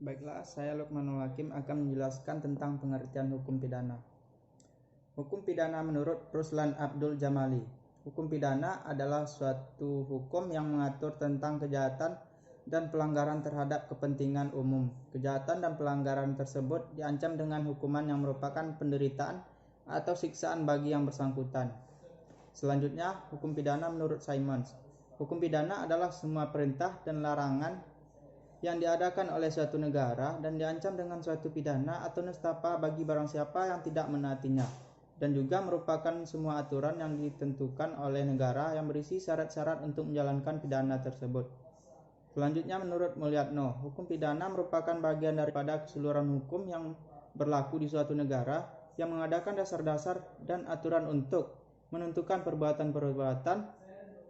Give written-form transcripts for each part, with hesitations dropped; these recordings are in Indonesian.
Baiklah, saya Lukmanul Hakim akan menjelaskan tentang pengertian hukum pidana. Hukum pidana menurut Ruslan Abdul Jamali. Hukum pidana adalah suatu hukum yang mengatur tentang kejahatan dan pelanggaran terhadap kepentingan umum. Kejahatan dan pelanggaran tersebut diancam dengan hukuman yang merupakan penderitaan atau siksaan bagi yang bersangkutan. Selanjutnya, hukum pidana menurut Simons. Hukum pidana adalah semua perintah dan larangan yang diadakan oleh suatu negara dan diancam dengan suatu pidana atau nestapa bagi barang siapa yang tidak menaatinya, dan juga merupakan semua aturan yang ditentukan oleh negara yang berisi syarat-syarat untuk menjalankan pidana tersebut. Selanjutnya, menurut Mulyatno, hukum pidana merupakan bagian daripada keseluruhan hukum yang berlaku di suatu negara yang mengadakan dasar-dasar dan aturan untuk menentukan perbuatan-perbuatan,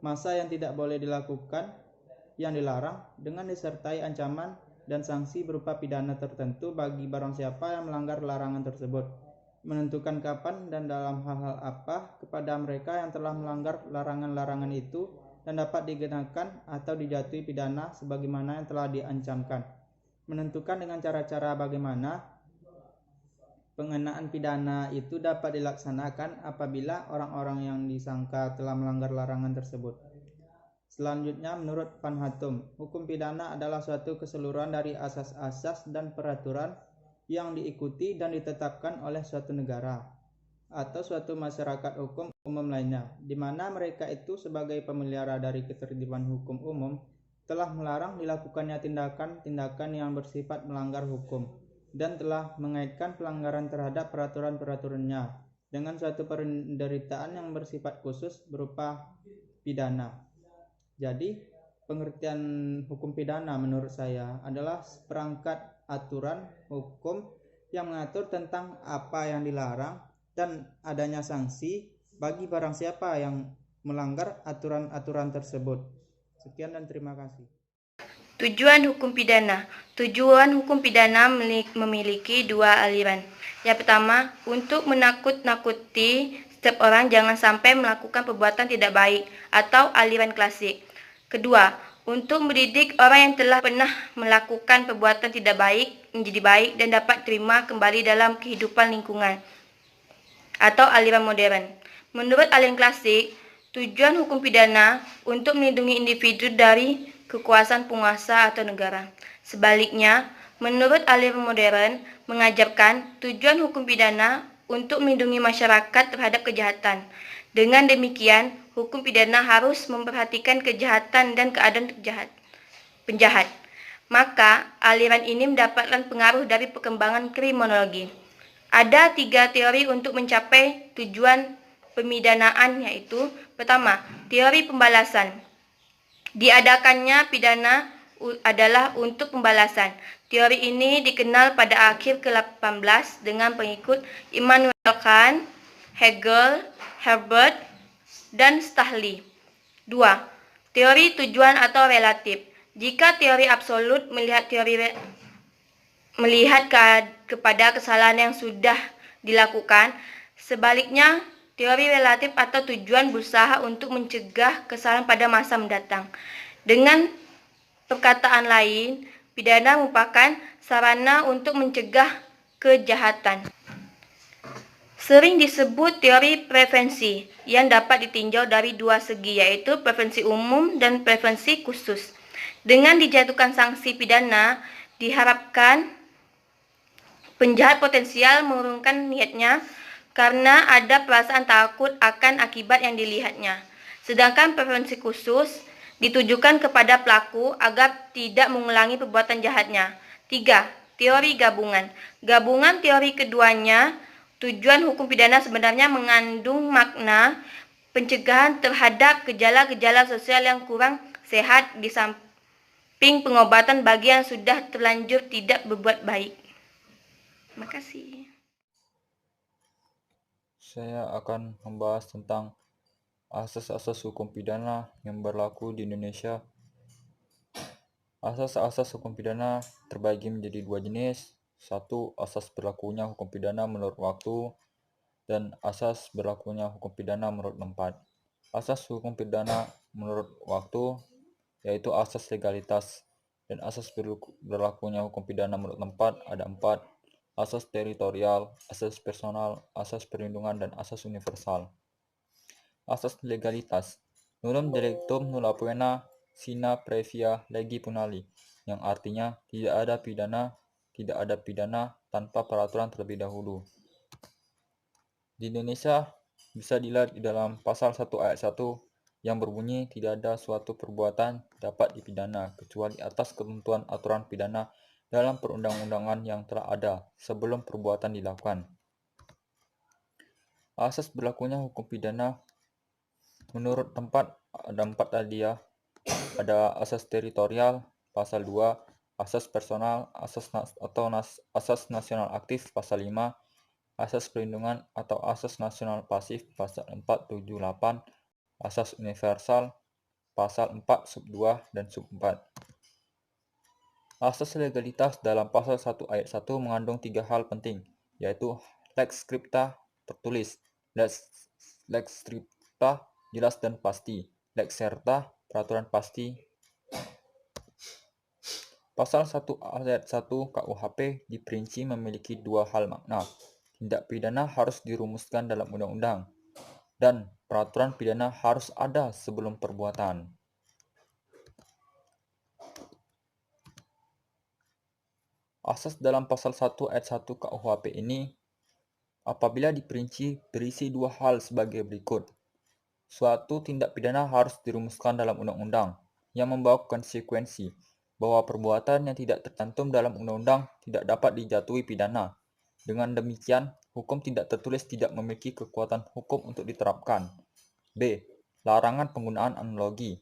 masa yang tidak boleh dilakukan, yang dilarang, dengan disertai ancaman dan sanksi berupa pidana tertentu bagi barang siapa yang melanggar larangan tersebut, menentukan kapan dan dalam hal-hal apa kepada mereka yang telah melanggar larangan-larangan itu dan dapat dikenakan atau dijatuhi pidana sebagaimana yang telah diancamkan, menentukan dengan cara-cara bagaimana pengenaan pidana itu dapat dilaksanakan apabila orang-orang yang disangka telah melanggar larangan tersebut. Selanjutnya, menurut Van Hatum, hukum pidana adalah suatu keseluruhan dari asas-asas dan peraturan yang diikuti dan ditetapkan oleh suatu negara atau suatu masyarakat hukum umum lainnya, di mana mereka itu sebagai pemelihara dari ketertiban hukum umum telah melarang dilakukannya tindakan-tindakan yang bersifat melanggar hukum dan telah mengaitkan pelanggaran terhadap peraturan-peraturannya dengan suatu penderitaan yang bersifat khusus berupa pidana. Jadi, pengertian hukum pidana menurut saya adalah seperangkat aturan hukum yang mengatur tentang apa yang dilarang dan adanya sanksi bagi barang siapa yang melanggar aturan-aturan tersebut. Sekian dan terima kasih. Tujuan hukum pidana. Tujuan hukum pidana memiliki dua aliran. Yang pertama, untuk menakut-nakuti setiap orang jangan sampai melakukan perbuatan tidak baik atau aliran klasik. Kedua, untuk mendidik orang yang telah pernah melakukan perbuatan tidak baik menjadi baik dan dapat terima kembali dalam kehidupan lingkungan atau aliran modern. Menurut aliran klasik, tujuan hukum pidana untuk melindungi individu dari kekuasaan penguasa atau negara. Sebaliknya, menurut aliran modern mengajarkan tujuan hukum pidana untuk melindungi masyarakat terhadap kejahatan. Dengan demikian, hukum pidana harus memperhatikan kejahatan dan keadaan penjahat. Maka, aliran ini mendapatkan pengaruh dari perkembangan kriminologi. Ada 3 teori untuk mencapai tujuan pemidanaan, yaitu pertama, teori pembalasan. Diadakannya pidana adalah untuk pembalasan. Teori ini dikenal pada akhir ke-18 dengan pengikut Immanuel Kant, Hegel, Herbert, dan Stahley. 2. Teori tujuan atau relatif. Jika teori absolut melihat kepada kesalahan yang sudah dilakukan, sebaliknya teori relatif atau tujuan berusaha untuk mencegah kesalahan pada masa mendatang. Dengan perkataan lain, pidana merupakan sarana untuk mencegah kejahatan. Sering disebut teori prevensi yang dapat ditinjau dari dua segi, yaitu prevensi umum dan prevensi khusus. Dengan dijatuhkan sanksi pidana, diharapkan penjahat potensial mengurungkan niatnya karena ada perasaan takut akan akibat yang dilihatnya. Sedangkan prevensi khusus ditujukan kepada pelaku agar tidak mengulangi perbuatan jahatnya. 3. Teori gabungan. Gabungan teori keduanya, tujuan hukum pidana sebenarnya mengandung makna pencegahan terhadap gejala-gejala sosial yang kurang sehat di samping pengobatan bagi yang sudah terlanjur tidak berbuat baik. Terima kasih. Saya akan membahas tentang asas-asas hukum pidana yang berlaku di Indonesia. Asas-asas hukum pidana terbagi menjadi dua jenis. Satu, asas berlakunya hukum pidana menurut waktu, dan asas berlakunya hukum pidana menurut tempat. Asas hukum pidana menurut waktu yaitu asas legalitas. dan asas berlakunya hukum pidana menurut tempat ada 4, asas teritorial, asas personal, asas perlindungan, dan asas universal. Asas legalitas. Nullum delictum nulla pena sine previa legi punali, yang artinya tidak ada pidana tanpa peraturan terlebih dahulu. Di Indonesia bisa dilihat di dalam pasal 1 ayat 1 yang berbunyi tidak ada suatu perbuatan dapat dipidana kecuali atas ketentuan aturan pidana dalam perundang-undangan yang telah ada sebelum perbuatan dilakukan. Asas berlakunya hukum pidana menurut tempat ada 4 tadi ya. Ada asas teritorial pasal 2, asas personal, asas nasional aktif pasal 5, asas perlindungan atau asas nasional pasif pasal 4, 7, 8, asas universal pasal 4 sub 2 dan sub 4. Asas legalitas dalam pasal 1 ayat 1 mengandung 3 hal penting, yaitu lex scripta tertulis, lex scripta jelas dan pasti, lex certa peraturan pasti. Pasal 1 ayat 1 KUHP diperinci memiliki 2 hal makna. Tindak pidana harus dirumuskan dalam undang-undang, dan peraturan pidana harus ada sebelum perbuatan. Asas dalam pasal 1 ayat 1 KUHP ini apabila diperinci berisi 2 hal sebagai berikut. Suatu tindak pidana harus dirumuskan dalam undang-undang yang membawa konsekuensi bahwa perbuatan yang tidak tercantum dalam undang-undang tidak dapat dijatuhi pidana. Dengan demikian, hukum tidak tertulis tidak memiliki kekuatan hukum untuk diterapkan. B. Larangan penggunaan analogi.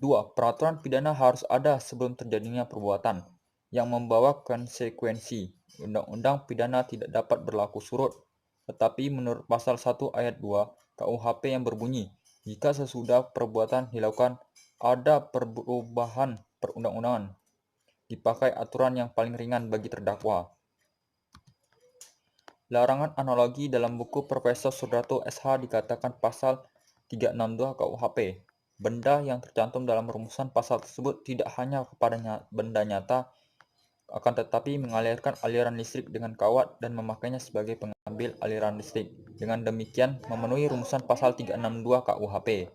2. Peraturan pidana harus ada sebelum terjadinya perbuatan yang membawa konsekuensi. Undang-undang pidana tidak dapat berlaku surut, tetapi menurut pasal 1 ayat 2 KUHP yang berbunyi, jika sesudah perbuatan dilakukan ada perubahan perundang-undangan, dipakai aturan yang paling ringan bagi terdakwa. Larangan analogi dalam buku Profesor Sudrato SH dikatakan pasal 362 KUHP. Benda yang tercantum dalam rumusan pasal tersebut tidak hanya kepada benda nyata, akan tetapi mengalirkan aliran listrik dengan kawat dan memakainya sebagai pengambil aliran listrik. Dengan demikian memenuhi rumusan pasal 362 KUHP.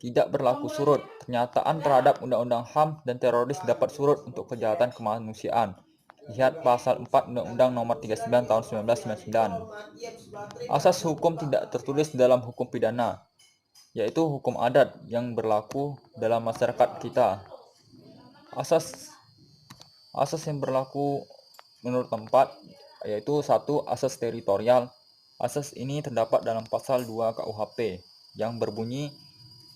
Tidak berlaku surut. Pernyataan terhadap Undang-Undang HAM dan teroris dapat surut untuk kejahatan kemanusiaan. Lihat pasal 4 Undang-Undang Nomor 39 Tahun 1999. Asas hukum tidak tertulis dalam hukum pidana, yaitu hukum adat yang berlaku dalam masyarakat kita. Asas yang berlaku menurut tempat yaitu 1. Asas teritorial. Asas ini terdapat dalam pasal 2 KUHP yang berbunyi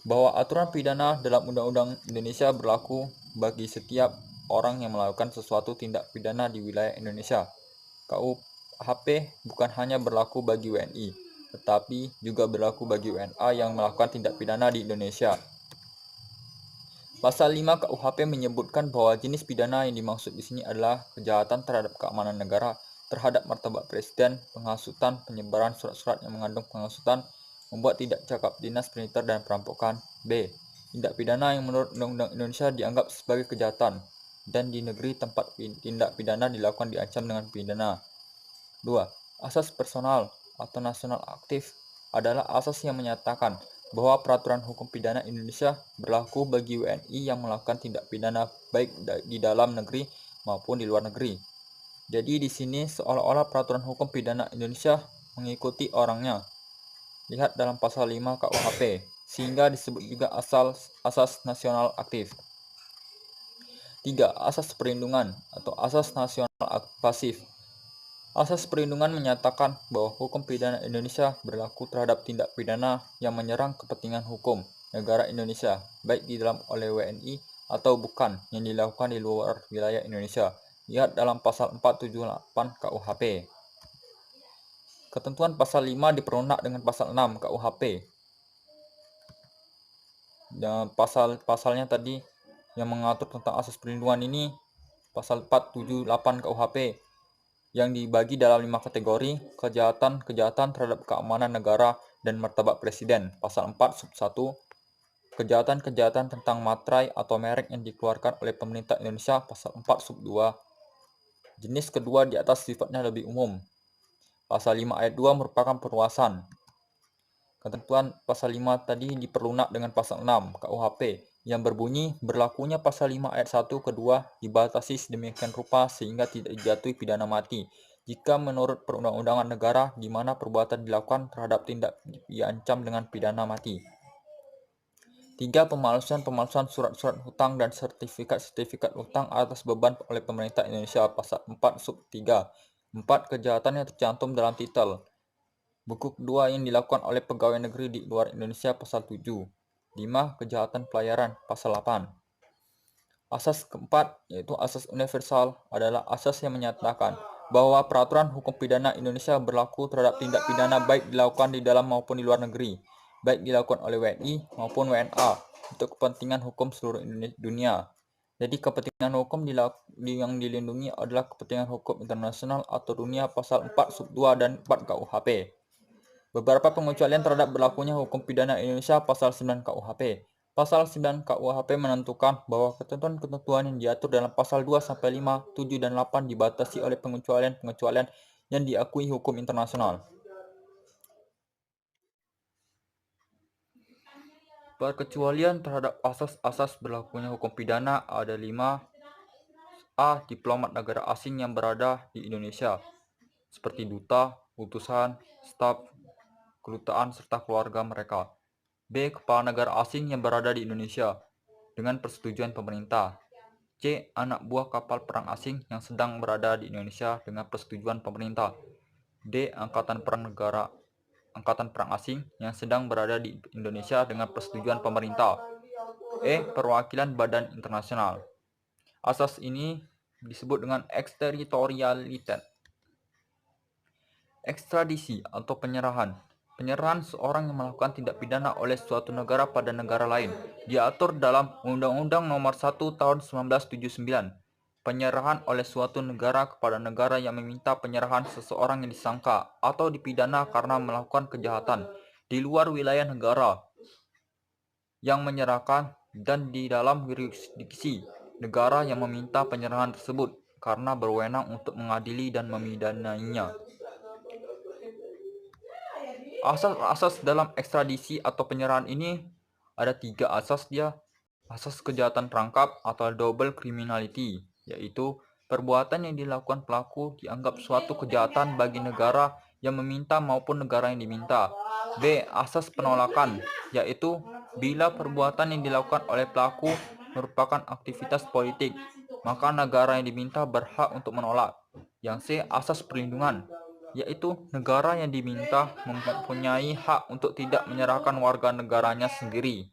bahwa aturan pidana dalam Undang-Undang Indonesia berlaku bagi setiap orang yang melakukan sesuatu tindak pidana di wilayah Indonesia. KUHP bukan hanya berlaku bagi WNI, tetapi juga berlaku bagi WNA yang melakukan tindak pidana di Indonesia. Pasal 5 KUHP menyebutkan bahwa jenis pidana yang dimaksud di sini adalah kejahatan terhadap keamanan negara, terhadap martabat presiden, penghasutan, penyebaran surat-surat yang mengandung penghasutan, membuat tidak cakap dinas, militer, dan perampokan. B. Tindak pidana yang menurut Undang-Undang Indonesia dianggap sebagai kejahatan dan di negeri tempat tindak pidana dilakukan diancam dengan pidana. 2. Asas personal atau nasional aktif adalah asas yang menyatakan bahwa peraturan hukum pidana Indonesia berlaku bagi WNI yang melakukan tindak pidana baik di dalam negeri maupun di luar negeri. Jadi di sini seolah-olah peraturan hukum pidana Indonesia mengikuti orangnya. Lihat dalam pasal 5 KUHP, sehingga disebut juga asas nasional aktif. 3. Asas perlindungan atau asas nasional pasif. Asas perlindungan menyatakan bahwa hukum pidana Indonesia berlaku terhadap tindak pidana yang menyerang kepentingan hukum negara Indonesia, baik di dalam oleh WNI atau bukan, yang dilakukan di luar wilayah Indonesia. Lihat dalam pasal 478 KUHP. Ketentuan pasal 5 diperunak dengan pasal 6 KUHP. Dan pasalnya tadi yang mengatur tentang asas perlindungan ini pasal 478 KUHP yang dibagi dalam 5 kategori: kejahatan terhadap keamanan negara dan martabat presiden pasal 4 sub 1, kejahatan-kejahatan tentang materai atau merek yang dikeluarkan oleh pemerintah Indonesia pasal 4 sub 2. Jenis kedua di atas sifatnya lebih umum. Pasal 5 ayat 2 merupakan perluasan. Ketentuan pasal 5 tadi diperlunak dengan pasal 6 KUHP yang berbunyi berlakunya pasal 5 ayat 1 kedua dibatasi sedemikian rupa sehingga tidak dijatuhi pidana mati jika menurut perundang-undangan negara di mana perbuatan dilakukan terhadap tindak diancam dengan pidana mati. 3. Pemalsuan surat-surat hutang dan sertifikat-sertifikat hutang atas beban oleh pemerintah Indonesia pasal 4 sub 3. 4. Kejahatan yang tercantum dalam titel buku kedua yang dilakukan oleh pegawai negeri di luar Indonesia pasal 7. 5. Kejahatan pelayaran pasal 8. Asas keempat, yaitu asas universal, adalah asas yang menyatakan bahwa peraturan hukum pidana Indonesia berlaku terhadap tindak pidana baik dilakukan di dalam maupun di luar negeri, baik dilakukan oleh WNI maupun WNA untuk kepentingan hukum seluruh dunia. Jadi kepentingan hukum yang dilindungi adalah kepentingan hukum internasional atau dunia pasal 4 sub 2 dan 4 KUHP. Beberapa pengecualian terhadap berlakunya hukum pidana Indonesia pasal 9 KUHP. Pasal 9 KUHP menentukan bahwa ketentuan-ketentuan yang diatur dalam pasal 2 sampai 5, 7 dan 8 dibatasi oleh pengecualian-pengecualian yang diakui hukum internasional. Perkecualian terhadap asas-asas berlakunya hukum pidana ada 5. A. Diplomat negara asing yang berada di Indonesia, seperti duta, utusan, staf, kedutaan, serta keluarga mereka. B. Kepala negara asing yang berada di Indonesia dengan persetujuan pemerintah. C. Anak buah kapal perang asing yang sedang berada di Indonesia dengan persetujuan pemerintah. D. Angkatan perang asing yang sedang berada di Indonesia dengan persetujuan pemerintah. E. Perwakilan badan internasional. Asas ini disebut dengan eksterritorialitas. Ekstradisi atau penyerahan. Penyerahan seorang yang melakukan tindak pidana oleh suatu negara pada negara lain diatur dalam Undang-Undang Nomor 1 Tahun 1979. Penyerahan oleh suatu negara kepada negara yang meminta penyerahan seseorang yang disangka atau dipidana karena melakukan kejahatan di luar wilayah negara yang menyerahkan dan di dalam jurisdiksi negara yang meminta penyerahan tersebut karena berwenang untuk mengadili dan memidanainya. Asas-asas dalam ekstradisi atau penyerahan ini ada 3 asas dia. Asas kejahatan perangkap atau double criminality, yaitu perbuatan yang dilakukan pelaku dianggap suatu kejahatan bagi negara yang meminta maupun negara yang diminta. B. Asas penolakan, yaitu bila perbuatan yang dilakukan oleh pelaku merupakan aktivitas politik, maka negara yang diminta berhak untuk menolak. Yang C. Asas perlindungan, yaitu negara yang diminta mempunyai hak untuk tidak menyerahkan warga negaranya sendiri.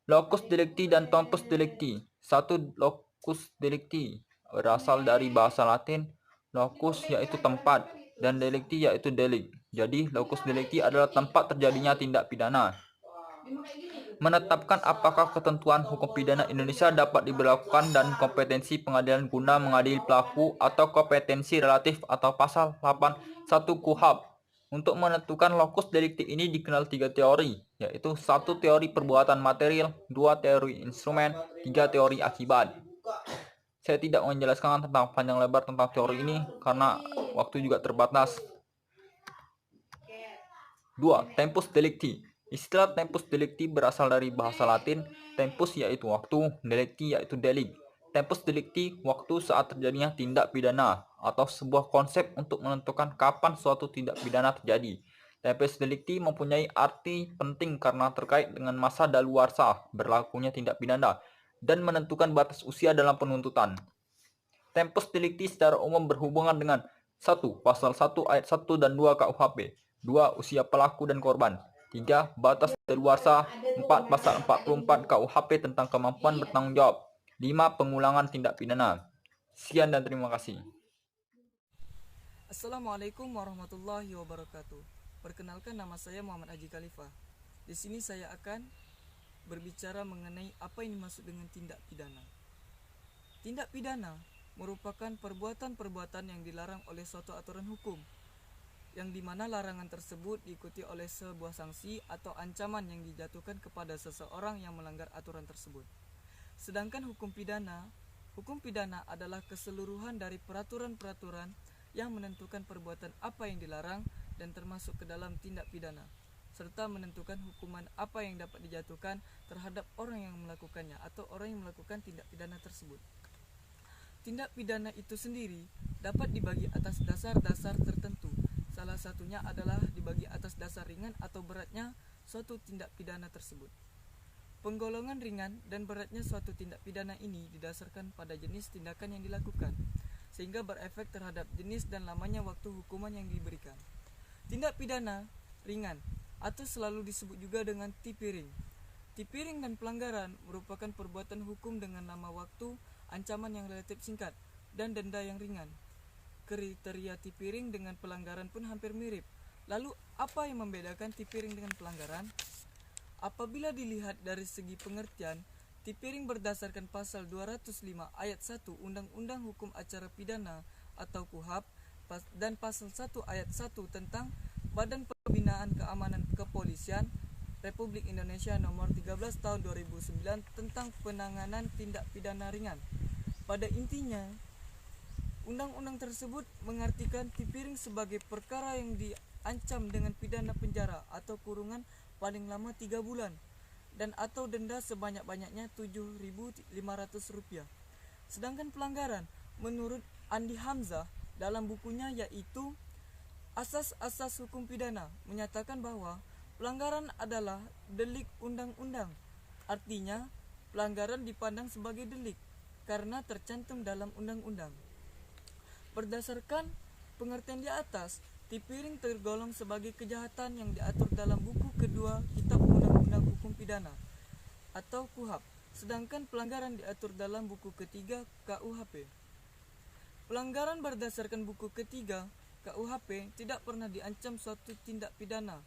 Locus delicti dan tempus delicti. 1. Locus delicti berasal dari bahasa Latin locus yaitu tempat dan delicti yaitu delik. Jadi locus delicti adalah tempat terjadinya tindak pidana. Menetapkan apakah ketentuan hukum pidana Indonesia dapat diberlakukan dan kompetensi pengadilan guna mengadili pelaku atau kompetensi relatif atau pasal 81 KUHP. Untuk menentukan locus delicti ini dikenal 3 teori, yaitu 1. Teori perbuatan material, 2. Teori instrumen, 3. Teori akibat. Saya tidak menjelaskan tentang panjang lebar tentang teori ini karena waktu juga terbatas. 2. Tempus delicti. Istilah tempus delicti berasal dari bahasa Latin tempus yaitu waktu, delicti yaitu delik. Tempus delicti waktu saat terjadinya tindak pidana atau sebuah konsep untuk menentukan kapan suatu tindak pidana terjadi. Tempus delicti mempunyai arti penting karena terkait dengan masa daluarsa berlakunya tindak pidana dan menentukan batas usia dalam penuntutan. Tempus delicti secara umum berhubungan dengan 1. Pasal 1 ayat 1 dan 2 KUHP, 2. Usia pelaku dan korban, 3. Batas daluarsa, 4. Pasal 44 KUHP tentang kemampuan bertanggung jawab, 5. Pengulangan tindak pidana. Sekian dan terima kasih. Assalamualaikum warahmatullahi wabarakatuh. Perkenalkan, nama saya Muhammad Haji Khalifah. Di sini saya akan berbicara mengenai apa yang dimaksud dengan tindak pidana. Tindak pidana merupakan perbuatan-perbuatan yang dilarang oleh suatu aturan hukum yang dimana larangan tersebut diikuti oleh sebuah sanksi atau ancaman yang dijatuhkan kepada seseorang yang melanggar aturan tersebut. Sedangkan hukum pidana adalah keseluruhan dari peraturan-peraturan yang menentukan perbuatan apa yang dilarang dan termasuk ke dalam tindak pidana, serta menentukan hukuman apa yang dapat dijatuhkan terhadap orang yang melakukannya atau orang yang melakukan tindak pidana tersebut. Tindak pidana itu sendiri dapat dibagi atas dasar-dasar tertentu. Salah satunya adalah dibagi atas dasar ringan atau beratnya suatu tindak pidana tersebut. Penggolongan ringan dan beratnya suatu tindak pidana ini didasarkan pada jenis tindakan yang dilakukan, sehingga berefek terhadap jenis dan lamanya waktu hukuman yang diberikan. Tindak pidana ringan atau selalu disebut juga dengan tipiring. Tipiring dan pelanggaran merupakan perbuatan hukum dengan lama waktu, ancaman yang relatif singkat, dan denda yang ringan. Kriteria tipiring dengan pelanggaran pun hampir mirip. Lalu, apa yang membedakan tipiring dengan pelanggaran? Apabila dilihat dari segi pengertian, tipiring berdasarkan pasal 205 ayat 1 Undang-Undang Hukum Acara Pidana atau KUHP dan pasal 1 ayat 1 tentang Badan Pembinaan Keamanan Kepolisian Republik Indonesia nomor 13 tahun 2009 tentang penanganan tindak pidana ringan. Pada intinya, undang-undang tersebut mengartikan tipiring sebagai perkara yang diancam dengan pidana penjara atau kurungan paling lama 3 bulan dan atau denda sebanyak-banyaknya Rp7.500. Sedangkan pelanggaran menurut Andi Hamzah dalam bukunya yaitu Asas-Asas Hukum Pidana menyatakan bahwa pelanggaran adalah delik undang-undang. Artinya, pelanggaran dipandang sebagai delik karena tercantum dalam undang-undang. Berdasarkan pengertian di atas, tipiring tergolong sebagai kejahatan yang diatur dalam buku kedua Kitab Undang-Undang Hukum Pidana atau KUHP, sedangkan pelanggaran diatur dalam buku ketiga KUHP. Pelanggaran berdasarkan buku ketiga KUHP tidak pernah diancam suatu tindak pidana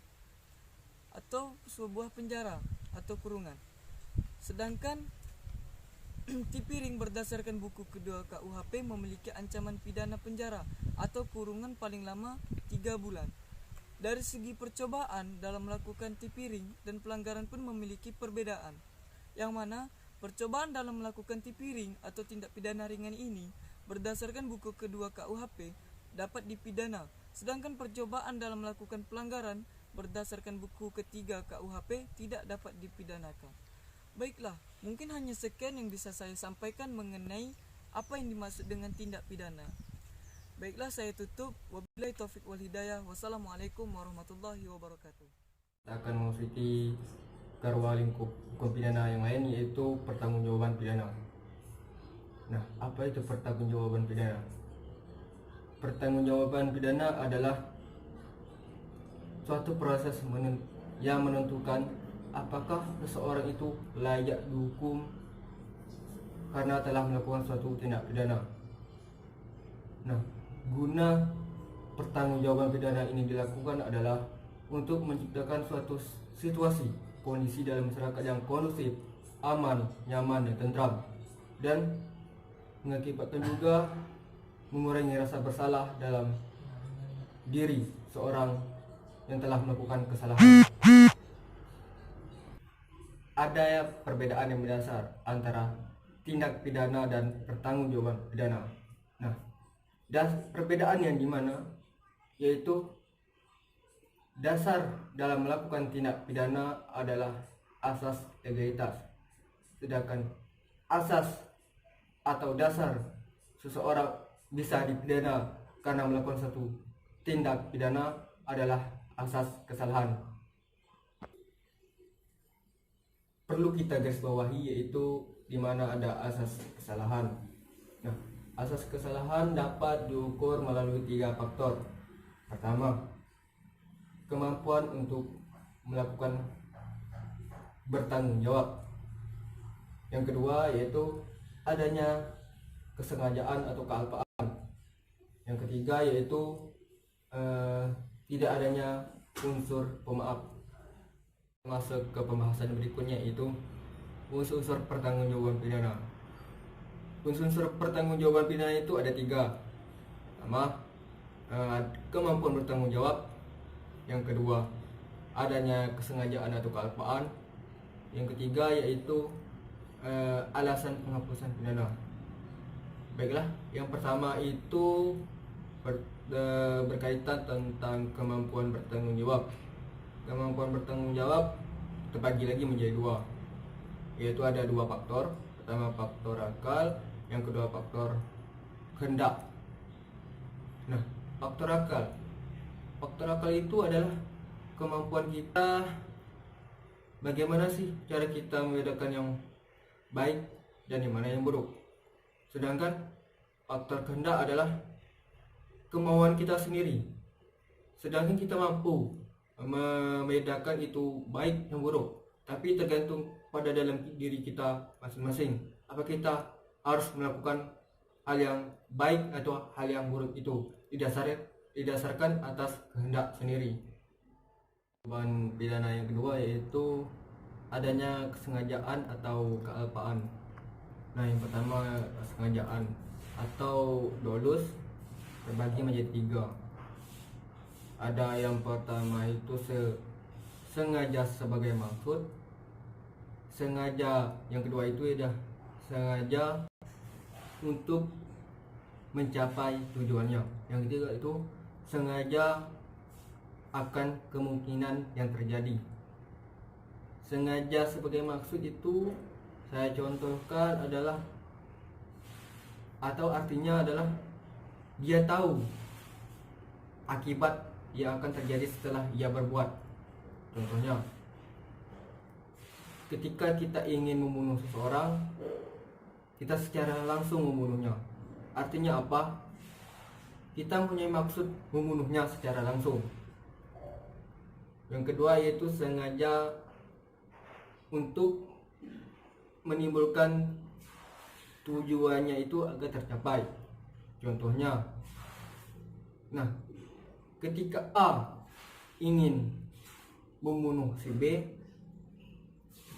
atau sebuah penjara atau kurungan. Sedangkan tipiring berdasarkan buku kedua KUHP memiliki ancaman pidana penjara atau kurungan paling lama 3 bulan. Dari segi percobaan dalam melakukan tipiring dan pelanggaran pun memiliki perbedaan, yang mana percobaan dalam melakukan tipiring atau tindak pidana ringan ini berdasarkan buku kedua KUHP dapat dipidana, sedangkan percobaan dalam melakukan pelanggaran berdasarkan buku ketiga KUHP tidak dapat dipidanakan. Baiklah, mungkin hanya sekian yang bisa saya sampaikan mengenai apa yang dimaksud dengan tindak pidana. Baiklah, saya tutup. Wabillahi taufiq wal hidayah. Wassalamualaikum warahmatullahi wabarakatuh. Kita akan memasuki garwa lingkup hukum pidana yang lain, yaitu pertanggungjawaban pidana. Nah, apa itu pertanggungjawaban pidana? Pertanggungjawaban pidana adalah suatu proses yang menentukan apakah seseorang itu layak dihukum karena telah melakukan suatu tindak pidana. Nah, guna pertanggungjawaban pidana ini dilakukan adalah untuk menciptakan suatu situasi kondisi dalam masyarakat yang kondusif, aman, nyaman, dan tentram, dan mengakibatkan juga mengurangi rasa bersalah dalam diri seorang yang telah melakukan kesalahan. Ada perbedaan yang mendasar antara tindak pidana dan pertanggungjawaban pidana. Nah, dan perbedaan yang dimana yaitu dasar dalam melakukan tindak pidana adalah asas legalitas, sedangkan asas atau dasar seseorang bisa dipidana karena melakukan satu tindak pidana adalah asas kesalahan. Perlu kita garis bawahi yaitu di mana ada asas kesalahan. Nah, asas kesalahan dapat diukur melalui 3 faktor. Pertama, kemampuan untuk melakukan bertanggung jawab. Yang kedua yaitu adanya kesengajaan atau kealpaan. Yang ketiga yaitu tidak adanya unsur pemaaf. Masuk ke pembahasan berikutnya yaitu unsur-unsur pertanggungjawaban pidana. Unsur-unsur pertanggungjawaban pidana itu ada 3. Pertama, kemampuan bertanggung jawab. Yang kedua, adanya kesengajaan atau kealpaan. Yang ketiga yaitu alasan penghapusan pidana. Baiklah, yang pertama itu berkaitan tentang kemampuan bertanggung jawab. Kemampuan bertanggung jawab terbagi lagi menjadi dua, yaitu ada dua faktor. Pertama faktor akal, yang kedua faktor kehendak. Nah, faktor akal itu adalah kemampuan kita, bagaimana sih cara kita membedakan yang baik dan yang mana yang buruk. Sedangkan faktor kehendak adalah kemauan kita sendiri. Sedangkan kita mampu membedakan itu baik dan buruk, tapi tergantung pada dalam diri kita masing-masing. Apa kita harus melakukan hal yang baik atau hal yang buruk itu didasarkan atas kehendak sendiri. Korban pidana yang kedua yaitu adanya kesengajaan atau kealpaan. Nah, yang pertama kesengajaan atau dolus terbagi menjadi tiga. Ada yang pertama itu sengaja sebagai maksud, sengaja. Yang kedua itu adalah sengaja untuk mencapai tujuannya. Yang ketiga itu sengaja akan kemungkinan yang terjadi. Sengaja sebagai maksud itu saya contohkan adalah, atau artinya adalah dia tahu akibat yang akan terjadi setelah ia berbuat. Contohnya, ketika kita ingin membunuh seseorang, kita secara langsung membunuhnya. Artinya apa? Kita mempunyai maksud membunuhnya secara langsung. Yang kedua yaitu sengaja untuk menimbulkan tujuannya itu agar tercapai. Contohnya, nah, ketika A ingin membunuh si B,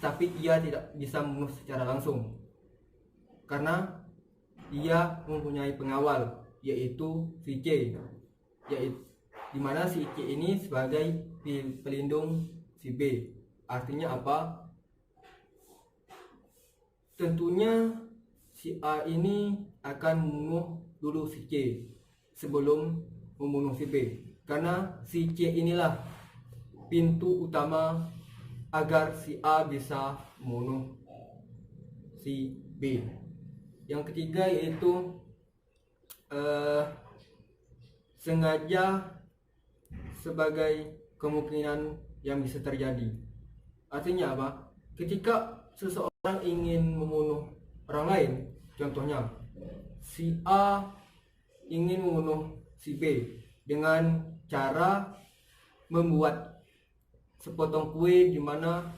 tapi ia tidak bisa membunuh secara langsung karena ia mempunyai pengawal, yaitu si C, yaitu dimana si C ini sebagai pelindung si B. Artinya apa? Tentunya si A ini akan membunuh dulu si C sebelum membunuh si B, karena si C inilah pintu utama agar si A bisa membunuh si B. Yang ketiga yaitu sengaja sebagai kemungkinan yang bisa terjadi. Artinya apa? Ketika seseorang ingin membunuh orang lain, contohnya si A ingin membunuh si B dengan cara membuat sepotong kue di mana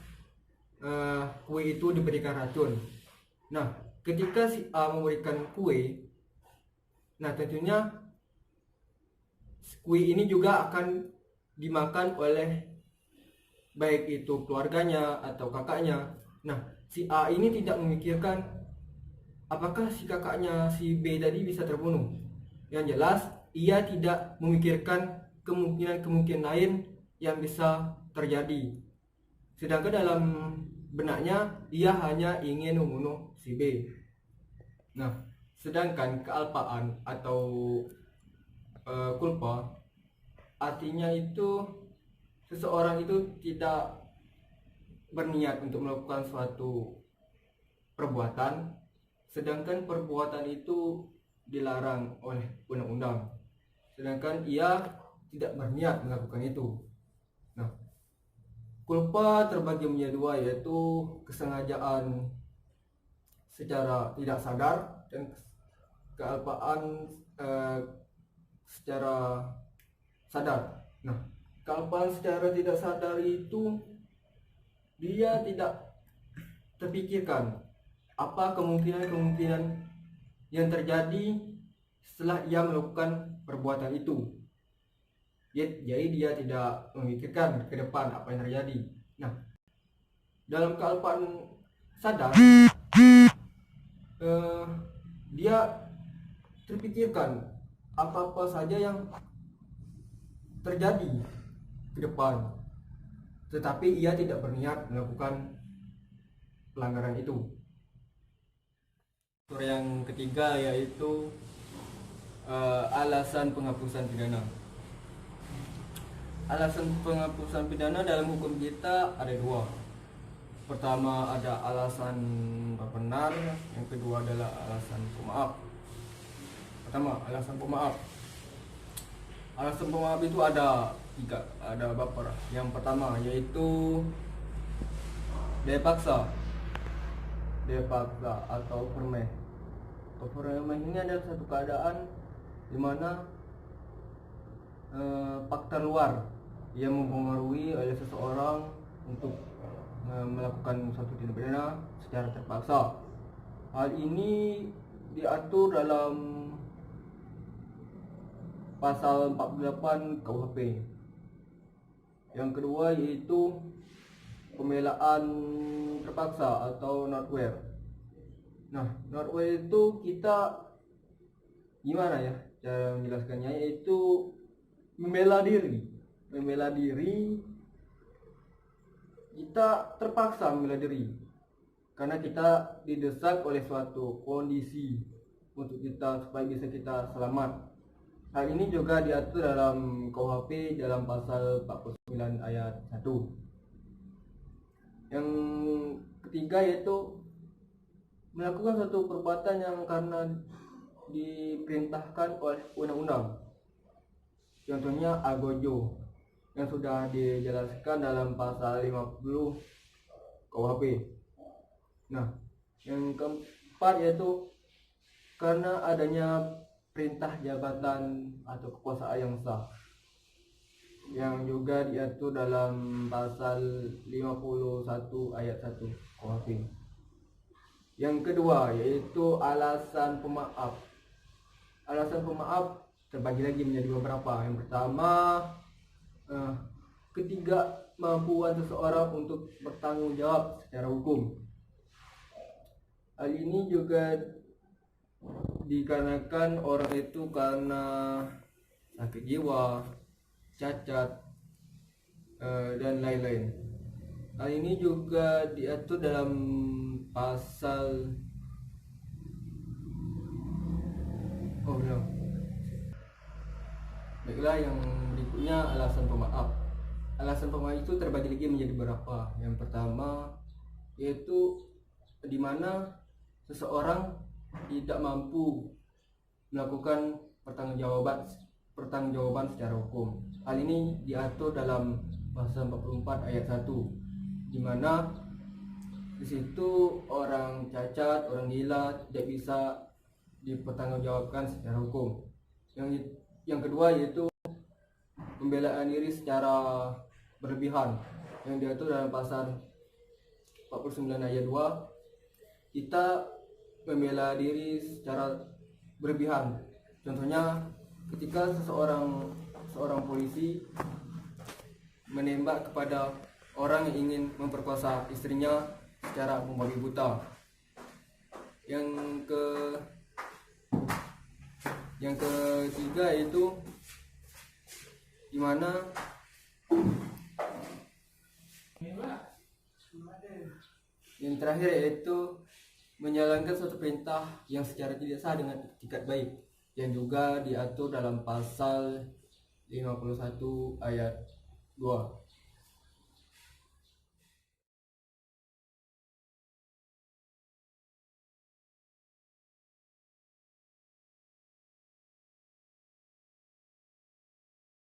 kue itu diberikan racun. Nah, ketika si A memberikan kue, nah tentunya kue ini juga akan dimakan oleh baik itu keluarganya atau kakaknya. Nah, si A ini tidak memikirkan apakah si kakaknya si B tadi bisa terbunuh. Yang jelas, ia tidak memikirkan kemungkinan-kemungkinan lain yang bisa terjadi. Sedangkan dalam benaknya, ia hanya ingin membunuh si B. Nah, sedangkan kealpaan atau kulpa, artinya itu seseorang itu tidak berniat untuk melakukan suatu perbuatan, sedangkan perbuatan itu dilarang oleh undang-undang, sedangkan ia tidak berniat melakukan itu. Nah, kulpa terbagi menjadi dua, yaitu kesengajaan secara tidak sadar dan kealpaan secara sadar. Nah, kealpaan secara tidak sadar itu dia tidak terpikirkan apa kemungkinan-kemungkinan yang terjadi setelah ia melakukan perbuatan itu. Jadi dia tidak memikirkan ke depan apa yang terjadi. Nah, dalam kealpaan sadar, dia terpikirkan apa-apa saja yang terjadi ke depan, tetapi ia tidak berniat melakukan pelanggaran itu. Yang ketiga yaitu alasan penghapusan pidana. Alasan penghapusan pidana dalam hukum kita ada dua. Pertama ada alasan benar, yang kedua adalah alasan pemaaf. Pertama, alasan pemaaf. Alasan pemaaf itu ada tiga, ada beberapa. Yang pertama yaitu daya paksa atau permeh. Permeh ini adalah satu keadaan di mana faktor luar yang mempengaruhi oleh seseorang untuk melakukan suatu tindak pidana secara terpaksa. Hal ini diatur dalam pasal 48 KUHP. Yang kedua yaitu pembelaan terpaksa atau notwear. Nah, notwear itu kita gimana ya cara menjelaskannya, yaitu membela diri. Kita terpaksa membela diri karena kita didesak oleh suatu kondisi untuk kita supaya bisa kita selamat. Hal ini juga diatur dalam KUHP dalam pasal 49 ayat 1. Yang ketiga yaitu melakukan suatu perbuatan yang karena diperintahkan oleh undang-undang. Contohnya agojo yang sudah dijelaskan dalam pasal 50 KUHP. Nah, yang keempat yaitu karena adanya perintah jabatan atau kekuasaan yang sah, yang juga diatur dalam pasal 51 ayat 1 KUHP. Yang kedua yaitu alasan pemaaf. Alasan pemaaf terbagi lagi menjadi beberapa. Yang pertama, ketidakmampuan seseorang untuk bertanggung jawab secara hukum. Hal ini juga dikarenakan orang itu karena sakit jiwa, cacat, dan lain-lain. Hal ini juga diatur dalam pasal Baiklah, yang berikutnya alasan pemaaf. Alasan pemaaf itu terbagi lagi menjadi beberapa. Yang pertama yaitu di mana seseorang tidak mampu melakukan pertanggungjawaban secara hukum. Hal ini diatur dalam pasal 44 ayat 1, di mana di situ orang cacat, orang gila tidak bisa dipertanggungjawabkan secara hukum. Yang kedua yaitu pembelaan diri secara berlebihan, yang diatur dalam pasal 49 ayat 2. Kita membela diri secara berlebihan. Contohnya ketika seorang polisi menembak kepada orang yang ingin memperkosa istrinya secara membabi buta. Yang ketiga yaitu di mana yang terakhir yaitu menjalankan suatu perintah yang secara tidak sah dengan etikat baik, yang juga diatur dalam pasal 51 ayat 2.